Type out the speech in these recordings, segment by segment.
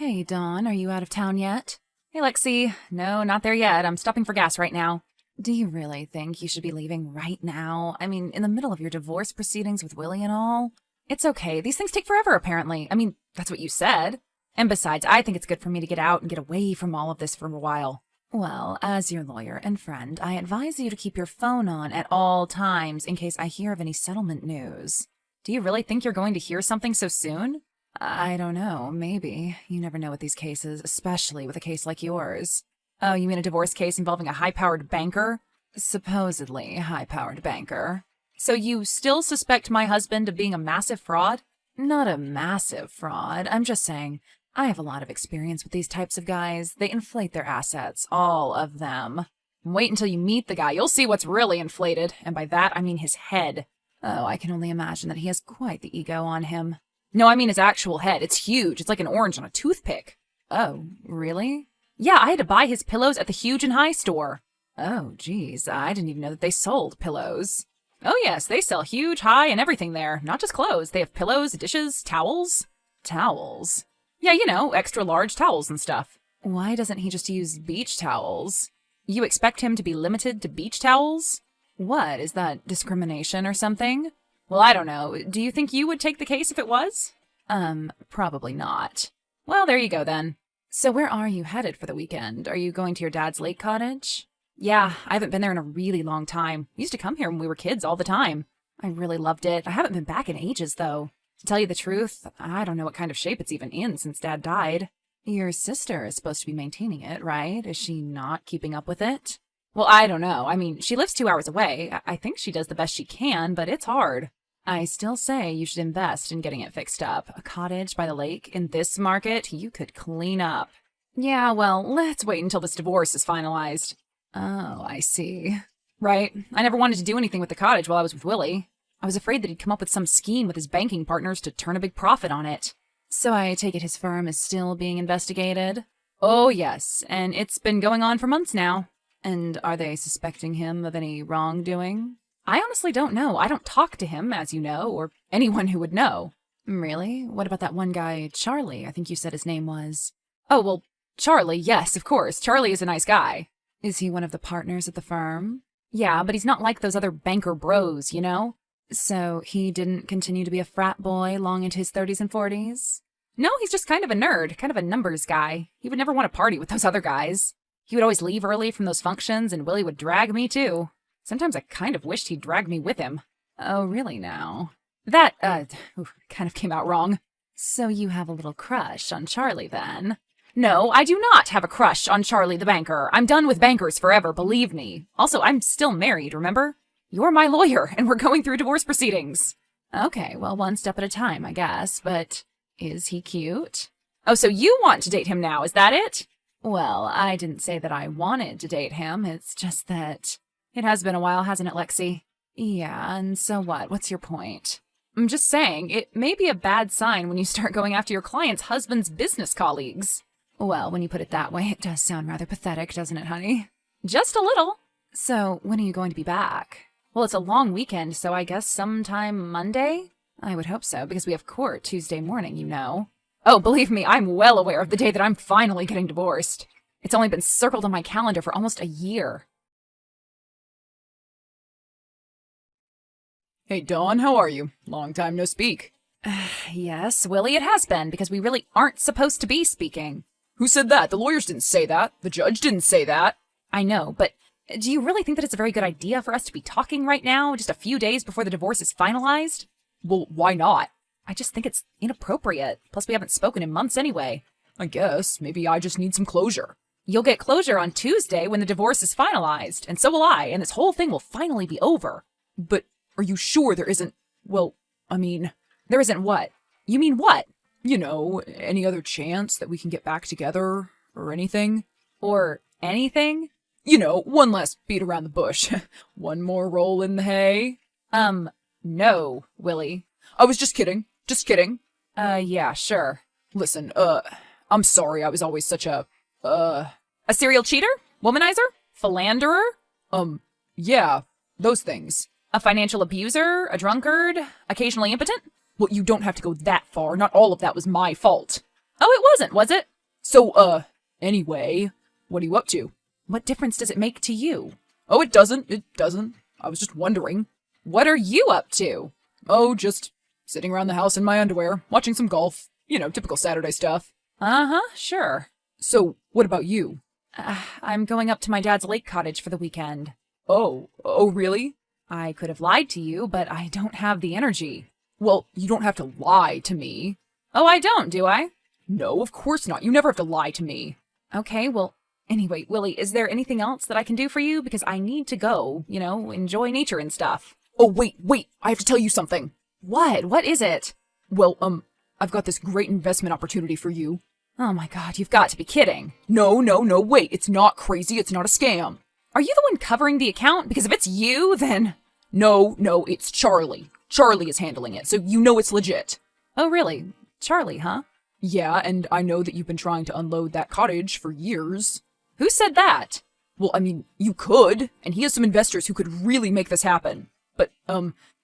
Hey, Dawn, are you out of town yet? Hey, Lexi. No, not there yet. I'm stopping for gas right now. Do you really think you should be leaving right now? I mean, in the middle of your divorce proceedings with Willie and all? It's okay. These things take forever, apparently. I mean, that's what you said. And besides, I think it's good for me to get out and get away from all of this for a while. Well, as your lawyer and friend, I advise you to keep your phone on at all times in case I hear of any settlement news. Do you really think you're going to hear something so soon? I don't know, maybe. You never know with these cases, especially with a case like yours. Oh, you mean a divorce case involving a high-powered banker? Supposedly high-powered banker. So you still suspect my husband of being a massive fraud? Not a massive fraud. I'm just saying, I have a lot of experience with these types of guys. They inflate their assets, all of them. Wait until you meet the guy. You'll see what's really inflated. And by that, I mean his head. Oh, I can only imagine that he has quite the ego on him. No, I mean his actual head. It's huge. It's like an orange on a toothpick. Oh, really? Yeah, I had to buy his pillows at the Huge and High store. Oh, geez, I didn't even know that they sold pillows. Oh yes, they sell Huge, High, and everything there. Not just clothes. They have pillows, dishes, towels. Towels? Yeah, you know, extra large towels and stuff. Why doesn't he just use beach towels? You expect him to be limited to beach towels? What, is that discrimination or something? Well, I don't know. Do you think you would take the case if it was? Probably not. Well, there you go then. So where are you headed for the weekend? Are you going to your dad's lake cottage? Yeah, I haven't been there in a really long time. We used to come here when we were kids all the time. I really loved it. I haven't been back in ages, though. To tell you the truth, I don't know what kind of shape it's even in since Dad died. Your sister is supposed to be maintaining it, right? Is she not keeping up with it? Well, I don't know. I mean, she lives 2 hours away. I think she does the best she can, but it's hard. I still say you should invest in getting it fixed up. A cottage by the lake in this market, you could clean up. Yeah, well, let's wait until this divorce is finalized. Oh, I see. Right. I never wanted to do anything with the cottage while I was with Willie. I was afraid that he'd come up with some scheme with his banking partners to turn a big profit on it. So I take it his firm is still being investigated? Oh, yes, and it's been going on for months now. And are they suspecting him of any wrongdoing? I honestly don't know. I don't talk to him, as you know, or anyone who would know. Really? What about that one guy, Charlie? I think you said his name was. Oh, well, Charlie, yes, of course. Charlie is a nice guy. Is he one of the partners at the firm? Yeah, but he's not like those other banker bros, you know? So he didn't continue to be a frat boy long into his 30s and 40s? No, he's just kind of a nerd, kind of a numbers guy. He would never want to party with those other guys. He would always leave early from those functions, and Willie would drag me, too. Sometimes I kind of wished he'd drag me with him. Oh, really now? That, kind of came out wrong. So you have a little crush on Charlie, then? No, I do not have a crush on Charlie the banker. I'm done with bankers forever, believe me. Also, I'm still married, remember? You're my lawyer, and we're going through divorce proceedings. Okay, well, one step at a time, I guess, but is he cute? Oh, so you want to date him now, is that it? Well, I didn't say that I wanted to date him. It's just that it has been a while, hasn't it, Lexi? Yeah, and so what? What's your point? I'm just saying, it may be a bad sign when you start going after your client's husband's business colleagues. Well, when you put it that way, it does sound rather pathetic, doesn't it, honey? Just a little. So, when are you going to be back? Well, it's a long weekend, so I guess sometime Monday? I would hope so, because we have court Tuesday morning, you know. Oh, believe me, I'm well aware of the day that I'm finally getting divorced. It's only been circled on my calendar for almost a year. Hey, Dawn, how are you? Long time no speak. Yes, Willie, it has been, because we really aren't supposed to be speaking. Who said that? The lawyers didn't say that. The judge didn't say that. I know, but do you really think that it's a very good idea for us to be talking right now, just a few days before the divorce is finalized? Well, why not? I just think it's inappropriate. Plus, we haven't spoken in months anyway. I guess. Maybe I just need some closure. You'll get closure on Tuesday when the divorce is finalized, and so will I, and this whole thing will finally be over. But are you sure there isn't, well, I mean... There isn't what? You mean what? You know, any other chance that we can get back together, or anything? Or anything? You know, one last beat around the bush. One more roll in the hay. No, Willie. I was just kidding. Just kidding. Yeah, sure. Listen, I'm sorry I was always such a serial cheater? Womanizer? Philanderer? Yeah, those things. A financial abuser? A drunkard? Occasionally impotent? Well, you don't have to go that far. Not all of that was my fault. Oh, it wasn't, was it? So, anyway, what are you up to? What difference does it make to you? Oh, it doesn't. I was just wondering. What are you up to? Oh, just sitting around the house in my underwear, watching some golf. You know, typical Saturday stuff. Uh-huh, sure. So, what about you? I'm going up to my dad's lake cottage for the weekend. Oh, really? I could have lied to you, but I don't have the energy. Well, you don't have to lie to me. Oh, I don't, do I? No, of course not. You never have to lie to me. Okay, well, anyway, Willie, is there anything else that I can do for you? Because I need to go, enjoy nature and stuff. Oh, wait, I have to tell you something. What? What is it? Well, I've got this great investment opportunity for you. Oh my god, you've got to be kidding. No, wait, it's not crazy, it's not a scam. Are you the one covering the account? Because if it's you, then... No, it's Charlie. Charlie is handling it, so you know it's legit. Oh, really? Charlie, huh? Yeah, and I know that you've been trying to unload that cottage for years. Who said that? Well, I mean, you could, and he has some investors who could really make this happen. But,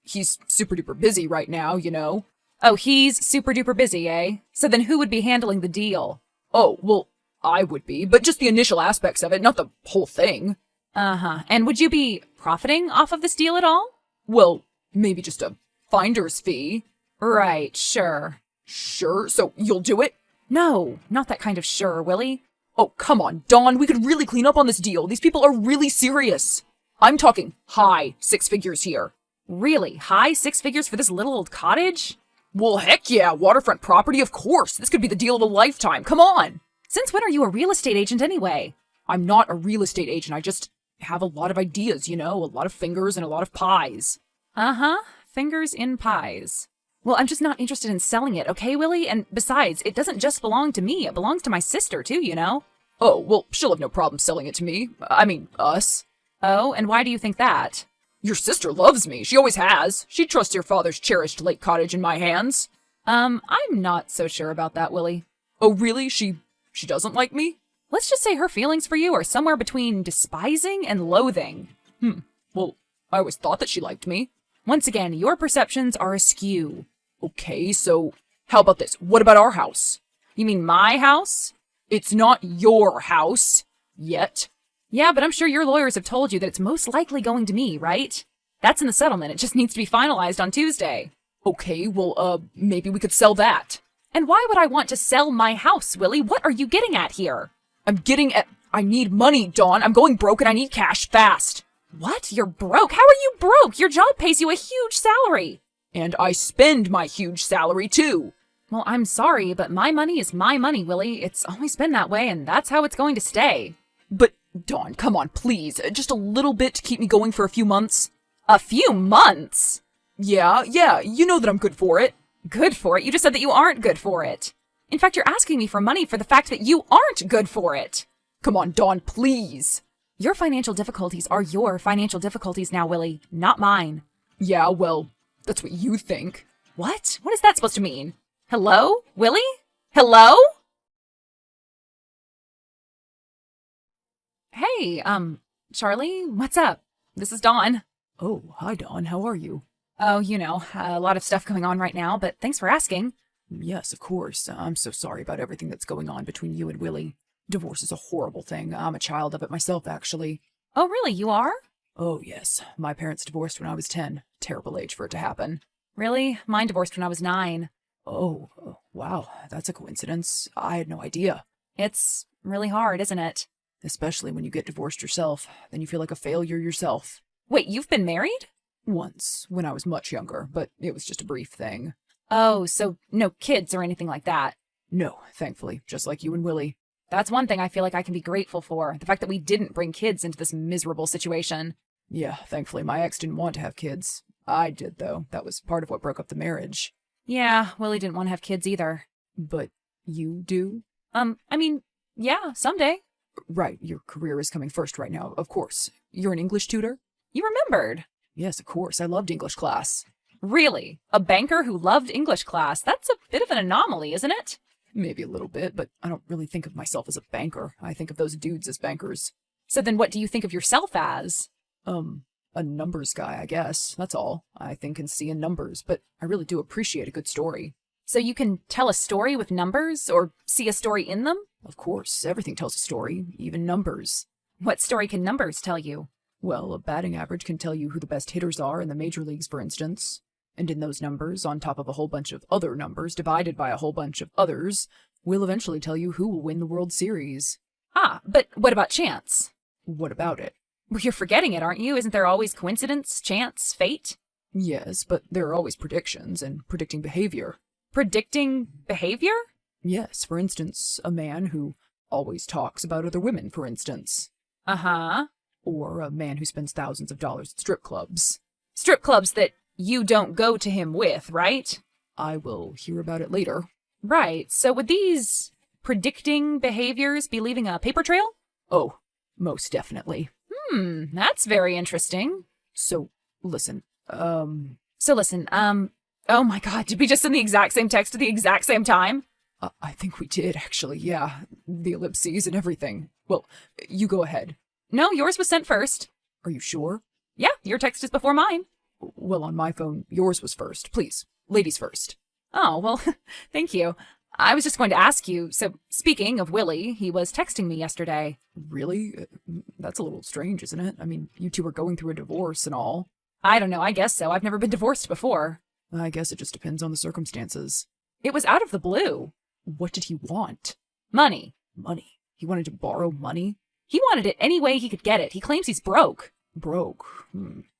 he's super duper busy right now, you know. Oh, he's super duper busy, eh? So then who would be handling the deal? Oh, well, I would be, but just the initial aspects of it, not the whole thing. Uh-huh. And would you be profiting off of this deal at all? Well, maybe just a finder's fee. Right, sure. Sure, so you'll do it? No, not that kind of sure, Willie. Oh, come on, Dawn, we could really clean up on this deal. These people are really serious. I'm talking high six figures here. Really? High six figures for this little old cottage? Well, heck yeah, waterfront property, of course. This could be the deal of a lifetime. Come on. Since when are you a real estate agent anyway? I'm not a real estate agent. I just have a lot of ideas, a lot of fingers and a lot of pies. Uh-huh. Fingers in pies. Well, I'm just not interested in selling it, okay, Willie? And besides, it doesn't just belong to me. It belongs to my sister, too, you know? Oh, well, she'll have no problem selling it to me. I mean, us. Oh, and why do you think that? Your sister loves me. She always has. She'd trust your father's cherished lake cottage in my hands. I'm not so sure about that, Willie. Oh, really? She doesn't like me? Let's just say her feelings for you are somewhere between despising and loathing. Well, I always thought that she liked me. Once again, your perceptions are askew. Okay, so how about this? What about our house? You mean my house? It's not your house. Yet. Yeah, but I'm sure your lawyers have told you that it's most likely going to me, right? That's in the settlement. It just needs to be finalized on Tuesday. Okay, well, maybe we could sell that. And why would I want to sell my house, Willie? What are you getting at here? I'm getting at... I need money, Dawn. I'm going broke and I need cash fast. What? You're broke? How are you broke? Your job pays you a huge salary. And I spend my huge salary, too. Well, I'm sorry, but my money is my money, Willie. It's always been that way, and that's how it's going to stay. But, Dawn, come on, please. Just a little bit to keep me going for a few months. A few months? Yeah, you know that I'm good for it. Good for it? You just said that you aren't good for it. In fact, you're asking me for money for the fact that you aren't good for it. Come on, Dawn, please. Your financial difficulties are your financial difficulties now, Willie, not mine. Yeah, well, that's what you think. What? What is that supposed to mean? Hello? Willie? Hello? Hey, Charlie, what's up? This is Dawn. Oh, hi, Dawn. How are you? Oh, a lot of stuff going on right now, but thanks for asking. Yes, of course. I'm so sorry about everything that's going on between you and Willie. Divorce is a horrible thing. I'm a child of it myself, actually. Oh, really? You are? Oh, yes. My parents divorced when I was 10. Terrible age for it to happen. Really? Mine divorced when I was 9. Oh, wow. That's a coincidence. I had no idea. It's really hard, isn't it? Especially when you get divorced yourself. Then you feel like a failure yourself. Wait, you've been married? Once, when I was much younger, but it was just a brief thing. Oh, so no kids or anything like that? No, thankfully, just like you and Willie. That's one thing I feel like I can be grateful for, the fact that we didn't bring kids into this miserable situation. Yeah, thankfully my ex didn't want to have kids. I did, though. That was part of what broke up the marriage. Yeah, Willie didn't want to have kids either. But you do? Yeah, someday. Right, your career is coming first right now, of course. You're an English tutor? You remembered? Yes, of course. I loved English class. Really? A banker who loved English class? That's a bit of an anomaly, isn't it? Maybe a little bit, but I don't really think of myself as a banker. I think of those dudes as bankers. So then what do you think of yourself as? A numbers guy, I guess. That's all. I think and see in numbers, but I really do appreciate a good story. So you can tell a story with numbers, or see a story in them? Of course, everything tells a story, even numbers. What story can numbers tell you? Well, a batting average can tell you who the best hitters are in the major leagues, for instance. And in those numbers, on top of a whole bunch of other numbers divided by a whole bunch of others, will eventually tell you who will win the World Series. Ah, but what about chance? What about it? Well, you're forgetting it, aren't you? Isn't there always coincidence, chance, fate? Yes, but there are always predictions and predicting behavior. Predicting behavior? Yes, for instance, a man who always talks about other women, for instance. Uh-huh. Or a man who spends thousands of dollars at strip clubs. Strip clubs that you don't go to him with, right? I will hear about it later. Right, so would these predicting behaviors be leaving a paper trail? Oh, most definitely. That's very interesting. So, listen, oh my god, did we just send the exact same text at the exact same time? I think we did, actually, yeah. The ellipses and everything. Well, you go ahead. No, yours was sent first. Are you sure? Yeah, your text is before mine. Well, on my phone, yours was first. Please, ladies first. Oh, well, thank you. I was just going to ask you, so speaking of Willie, he was texting me yesterday. Really? That's a little strange, isn't it? I mean, you two are going through a divorce and all. I don't know, I guess so. I've never been divorced before. I guess it just depends on the circumstances. It was out of the blue. What did he want? Money. Money? He wanted to borrow money? He wanted it any way he could get it. He claims he's broke. Broke?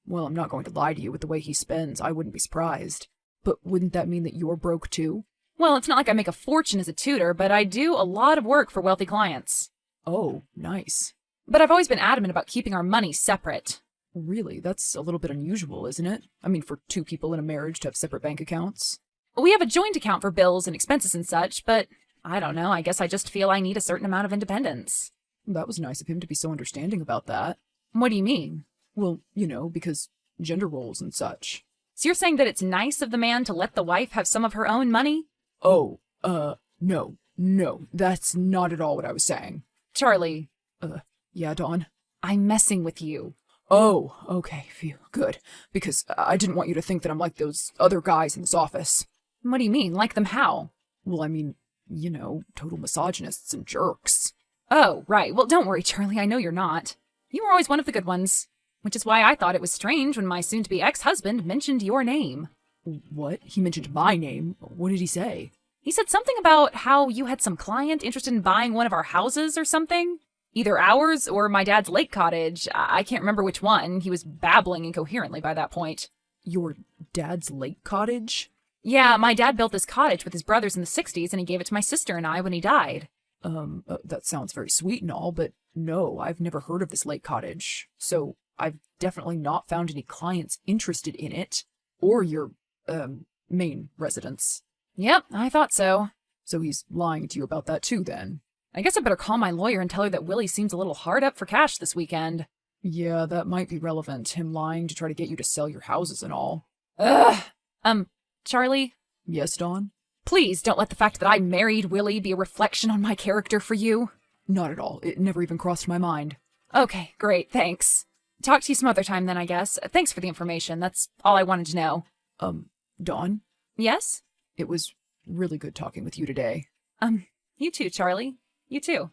Well, I'm not going to lie to you. With the way he spends, I wouldn't be surprised. But wouldn't that mean that you're broke too? Well, it's not like I make a fortune as a tutor, but I do a lot of work for wealthy clients. Oh, nice. But I've always been adamant about keeping our money separate. Really? That's a little bit unusual, isn't it? I mean, for two people in a marriage to have separate bank accounts? We have a joint account for bills and expenses and such, but I don't know, I guess I just feel I need a certain amount of independence. That was nice of him to be so understanding about that. What do you mean? Well, because gender roles and such. So you're saying that it's nice of the man to let the wife have some of her own money? Oh, no, that's not at all what I was saying. Charlie. Yeah, Dawn? I'm messing with you. Oh, okay, phew, good. Because I didn't want you to think that I'm like those other guys in this office. What do you mean? Like them how? Well, I mean, total misogynists and jerks. Oh, right. Well, don't worry, Charlie. I know you're not. You were always one of the good ones. Which is why I thought it was strange when my soon-to-be ex-husband mentioned your name. What? He mentioned my name? What did he say? He said something about how you had some client interested in buying one of our houses or something. Either ours or my dad's lake cottage. I can't remember which one. He was babbling incoherently by that point. Your dad's lake cottage? Yeah, my dad built this cottage with his brothers in the 60s, and he gave it to my sister and I when he died. That sounds very sweet and all, but no, I've never heard of this lake cottage. So I've definitely not found any clients interested in it. Or your, main residence. Yep, I thought so. So he's lying to you about that too, then? I guess I better call my lawyer and tell her that Willie seems a little hard up for cash this weekend. Yeah, that might be relevant, him lying to try to get you to sell your houses and all. Ugh! Charlie? Yes, Dawn? Please don't let the fact that I married Willie be a reflection on my character for you. Not at all. It never even crossed my mind. Okay, great, thanks. Talk to you some other time then, I guess. Thanks for the information. That's all I wanted to know. Dawn? Yes? It was really good talking with you today. You too, Charlie. You too.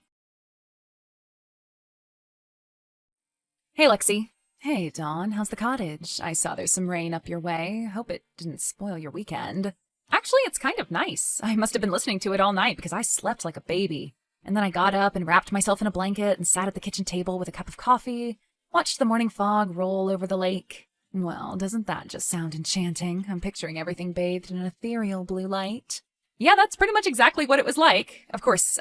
Hey, Lexi. Hey, Dawn. How's the cottage? I saw there's some rain up your way. Hope it didn't spoil your weekend. Actually, it's kind of nice. I must have been listening to it all night because I slept like a baby. And then I got up and wrapped myself in a blanket and sat at the kitchen table with a cup of coffee, watched the morning fog roll over the lake. Well, doesn't that just sound enchanting? I'm picturing everything bathed in an ethereal blue light. Yeah, that's pretty much exactly what it was like. Of course,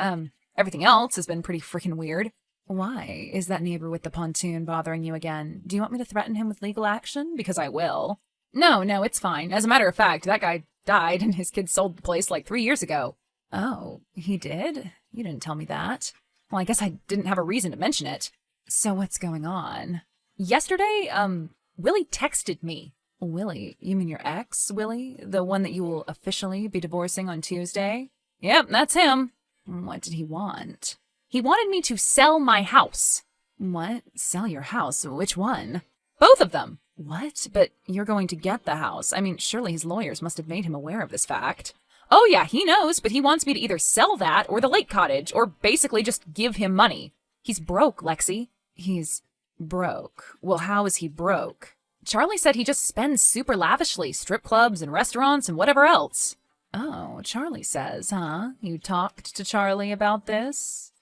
everything else has been pretty freaking weird. Why? Is that neighbor with the pontoon bothering you again? Do you want me to threaten him with legal action? Because I will. No, it's fine. As a matter of fact, that guy died and his kids sold the place like 3 years ago. Oh, he did? You didn't tell me that. Well, I guess I didn't have a reason to mention it. So what's going on? Yesterday, Willie texted me. Willie? You mean your ex, Willie? The one that you will officially be divorcing on Tuesday? Yep, that's him. What did he want? He wanted me to sell my house. What? Sell your house? Which one? Both of them. What? But you're going to get the house. I mean, surely his lawyers must have made him aware of this fact. Oh yeah, he knows, but he wants me to either sell that or the lake cottage, or basically just give him money. He's broke, Lexi. He's broke. Well, how is he broke? Charlie said he just spends super lavishly, strip clubs and restaurants and whatever else. Oh, Charlie says, huh? You talked to Charlie about this?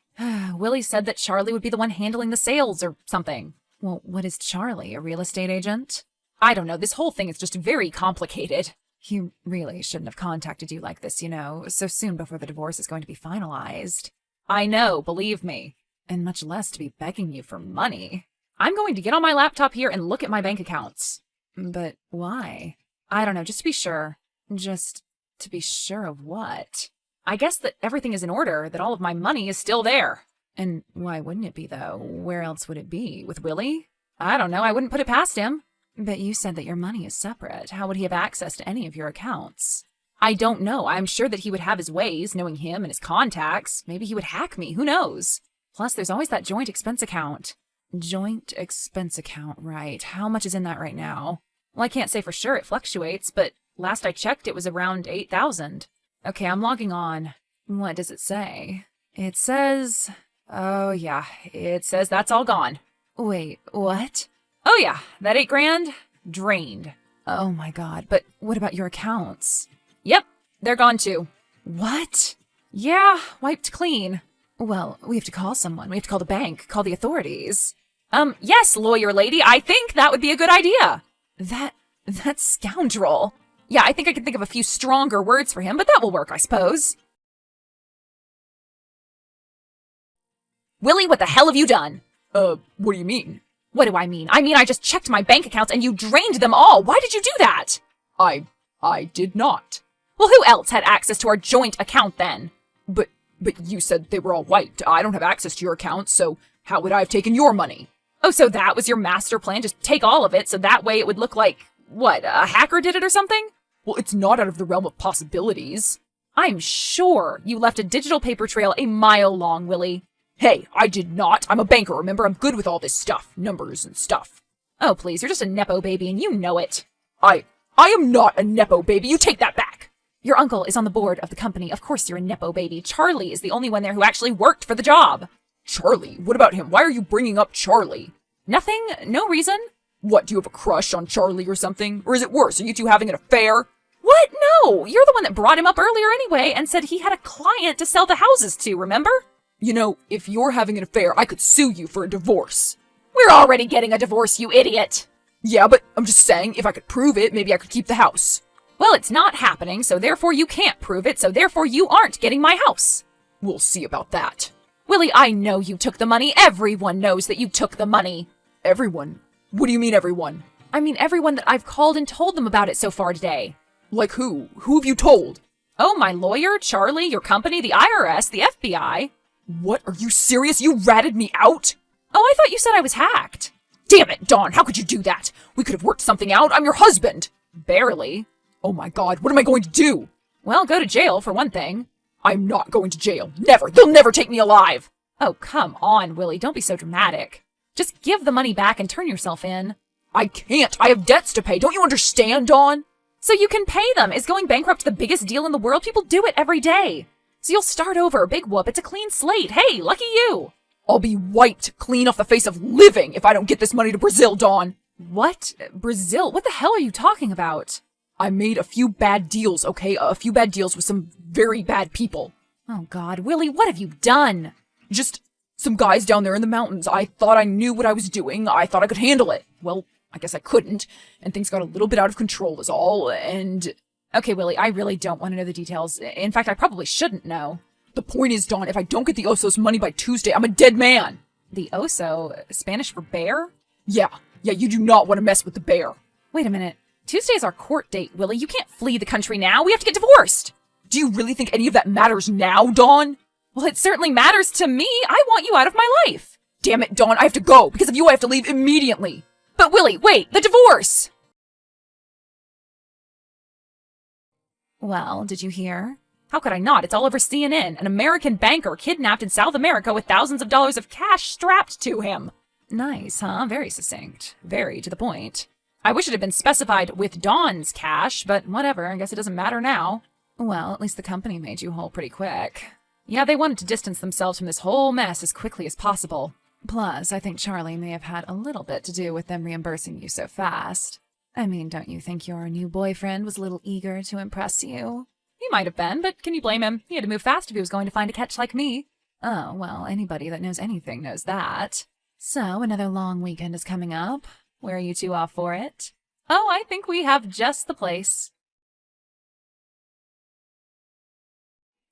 Willie said that Charlie would be the one handling the sales or something. Well, what is Charlie, a real estate agent? I don't know, this whole thing is just very complicated. He really shouldn't have contacted you like this, so soon before the divorce is going to be finalized. I know, believe me. And much less to be begging you for money. I'm going to get on my laptop here and look at my bank accounts. But why? I don't know, just to be sure. Just to be sure of what? I guess that everything is in order, that all of my money is still there. And why wouldn't it be, though? Where else would it be? With Willie? I don't know, I wouldn't put it past him. But you said that your money is separate. How would he have access to any of your accounts? I don't know. I'm sure that he would have his ways, knowing him and his contacts. Maybe he would hack me. Who knows? Plus, there's always that joint expense account. Joint expense account, right. How much is in that right now? Well, I can't say for sure. It fluctuates, but last I checked, it was around $8,000. Okay, I'm logging on. What does it say? It says... Oh, yeah. It says that's all gone. Wait, what? Oh yeah, that $8,000, drained. Oh my God, but what about your accounts? Yep, they're gone too. What? Yeah, wiped clean. Well, we have to call someone. We have to call the bank, call the authorities. Yes, lawyer lady, I think that would be a good idea. That scoundrel. Yeah, I think I can think of a few stronger words for him, but that will work, I suppose. Willie, what the hell have you done? What do you mean? What do I mean? I mean, I just checked my bank accounts and you drained them all. Why did you do that? I did not. Well, who else had access to our joint account then? But you said they were all wiped. I don't have access to your accounts, so how would I have taken your money? Oh, so that was your master plan? Just take all of it so that way it would look like, what, a hacker did it or something? Well, it's not out of the realm of possibilities. I'm sure you left a digital paper trail a mile long, Willie. Hey, I did not. I'm a banker, remember? I'm good with all this stuff. Numbers and stuff. Oh, please, you're just a Nepo baby and you know it. I am not a Nepo baby. You take that back. Your uncle is on the board of the company. Of course you're a Nepo baby. Charlie is the only one there who actually worked for the job. Charlie? What about him? Why are you bringing up Charlie? Nothing? No reason? What, do you have a crush on Charlie or something? Or is it worse? Are you two having an affair? What? No! You're the one that brought him up earlier anyway and said he had a client to sell the houses to, remember? You know, if you're having an affair, I could sue you for a divorce. We're already getting a divorce, you idiot! Yeah, but I'm just saying, if I could prove it, maybe I could keep the house. Well, it's not happening, so therefore you can't prove it, so therefore you aren't getting my house. We'll see about that. Willie, I know you took the money. Everyone knows that you took the money. Everyone? What do you mean, everyone? I mean everyone that I've called and told them about it so far today. Like who? Who have you told? Oh, my lawyer, Charlie, your company, the IRS, the FBI. What? Are you serious? You ratted me out? Oh, I thought you said I was hacked. Damn it, Dawn, how could you do that? We could have worked something out. I'm your husband. Barely. Oh my God, what am I going to do? Well, go to jail for one thing. I'm not going to jail. Never. They'll never take me alive. Oh, come on, Willie. Don't be so dramatic. Just give the money back and turn yourself in. I can't. I have debts to pay. Don't you understand, Dawn? So you can pay them. Is going bankrupt the biggest deal in the world? People do it every day. So you'll start over. Big whoop. It's a clean slate. Hey, lucky you. I'll be wiped clean off the face of living if I don't get this money to Brazil, Dawn. What? Brazil? What the hell are you talking about? I made a few bad deals, okay? A few bad deals with some very bad people. Oh, God. Willie, what have you done? Just some guys down there in the mountains. I thought I knew what I was doing. I thought I could handle it. Well, I guess I couldn't. And things got a little bit out of control is all, and... Okay, Willie, I really don't want to know the details. In fact, I probably shouldn't know. The point is, Dawn, if I don't get the Osos money by Tuesday, I'm a dead man. The Oso? Spanish for bear? Yeah, you do not want to mess with the bear. Wait a minute. Tuesday's our court date, Willie. You can't flee the country now. We have to get divorced. Do you really think any of that matters now, Dawn? Well, it certainly matters to me. I want you out of my life. Damn it, Dawn, I have to go. Because of you, I have to leave immediately. But Willie, wait, the divorce! Well, did you hear? How could I not? It's all over CNN. An American banker kidnapped in South America with thousands of dollars of cash strapped to him. Nice, huh? Very succinct. Very to the point. I wish it had been specified with Dawn's cash, but whatever. I guess it doesn't matter now. Well, at least the company made you whole pretty quick. Yeah, they wanted to distance themselves from this whole mess as quickly as possible. Plus, I think Charlie may have had a little bit to do with them reimbursing you so fast. I mean, don't you think your new boyfriend was a little eager to impress you? He might have been, but can you blame him? He had to move fast if he was going to find a catch like me. Oh, well, anybody that knows anything knows that. So, another long weekend is coming up. Where are you two off for it? Oh, I think we have just the place.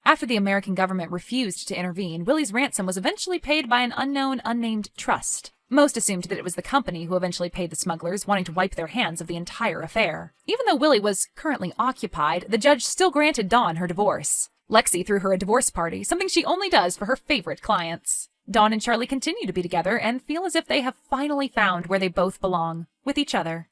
After the American government refused to intervene, Willie's ransom was eventually paid by an unknown, unnamed trust. Most assumed that it was the company who eventually paid the smugglers, wanting to wipe their hands of the entire affair. Even though Willie was currently occupied, the judge still granted Dawn her divorce. Lexi threw her a divorce party, something she only does for her favorite clients. Dawn and Charlie continue to be together and feel as if they have finally found where they both belong, with each other.